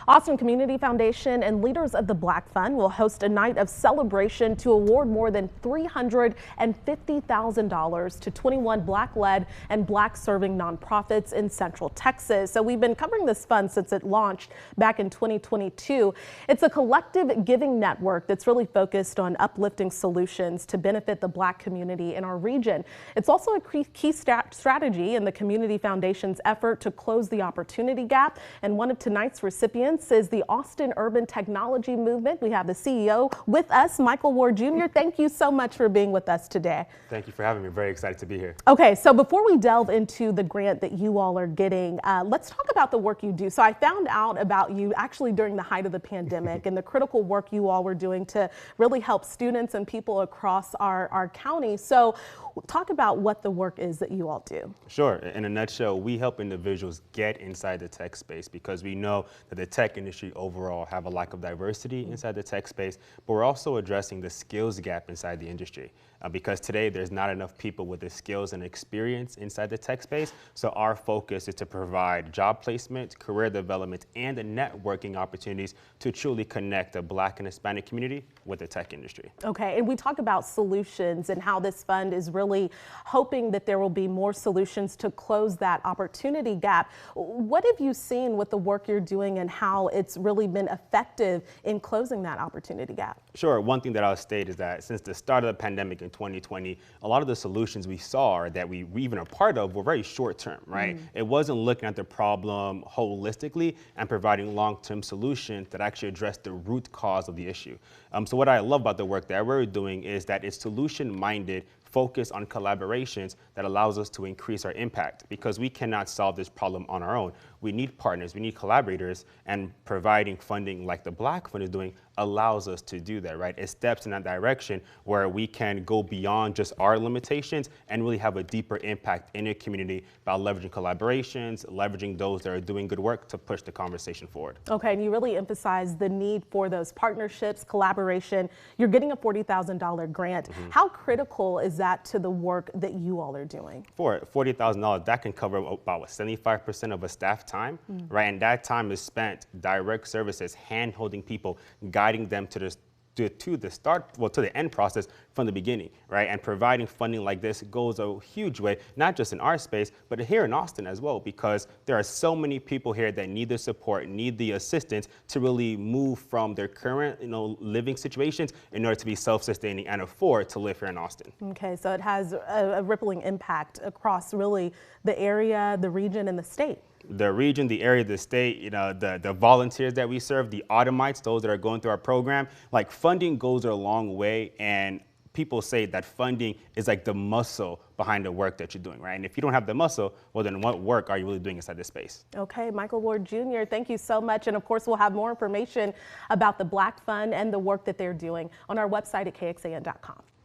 Austin Community Foundation and leaders of the Black Fund will host a night of celebration to award more than $350,000 to 21 Black-led and Black-serving nonprofits in Central Texas. So we've been covering this fund since it launched back in 2022. It's a collective giving network that's really focused on uplifting solutions to benefit the Black community in our region. It's also a key strategy in the Community Foundation's effort to close the opportunity gap. And one of tonight's recipients is the Austin Urban Technology Movement. We have the CEO with us, Michael Ward Jr. Thank you so much for being with us today. Thank you for having me. Very excited to be here. Okay, so before we delve into the grant that you all are getting, let's talk about the work you do. So I found out about you actually during the height of the pandemic and the critical work you all were doing to really help students and people across our county. So talk about what the work is that you all do. Sure. In a nutshell, we help individuals get inside the tech space because we know that the tech industry overall have a lack of diversity inside the tech space, but we're also addressing the skills gap inside the industry because today there's not enough people with the skills and experience inside the tech space. So our focus is to provide job placement, career development, and the networking opportunities to truly connect the Black and Hispanic community with the tech industry. Okay, and we talk about solutions and how this fund is really hoping that there will be more solutions to close that opportunity gap. What have you seen with the work you're doing and how it's really been effective in closing that opportunity gap? Sure. One thing that I'll state is that since the start of the pandemic in 2020, a lot of the solutions we saw or that we even are part of were very short term, right? It wasn't looking at the problem holistically and providing long-term solutions that actually address the root cause of the issue. So what I love about the work that we're doing is that it's solution-minded, focus on collaborations that allows us to increase our impact because we cannot solve this problem on our own. We need partners, we need collaborators, and providing funding like the Black Fund is doing allows us to do that, right? It steps in that direction where we can go beyond just our limitations and really have a deeper impact in a community by leveraging collaborations, leveraging those that are doing good work to push the conversation forward. Okay, and you really emphasize the need for those partnerships, collaboration. You're getting a $40,000 grant. How critical is that to the work that you all are doing? For $40,000, that can cover about 75% of a staff time, right? And that time is spent direct services, hand-holding people, guiding them to the end process from the beginning, right? And providing funding like this goes a huge way, not just in our space, but here in Austin as well, because there are so many people here that need the support, need the assistance to really move from their current, living situations in order to be self-sustaining and afford to live here in Austin. Okay, so it has a rippling impact across really the area, the region, and the state. The region, the area, the state, the volunteers that we serve, the automites, those that are going through our program, like funding goes a long way, and people say that funding is like the muscle behind the work that you're doing, right? And if you don't have the muscle, well, then what work are you really doing inside this space? Okay, Michael Ward Jr., thank you so much. And of course, we'll have more information about the Black Fund and the work that they're doing on our website at kxan.com.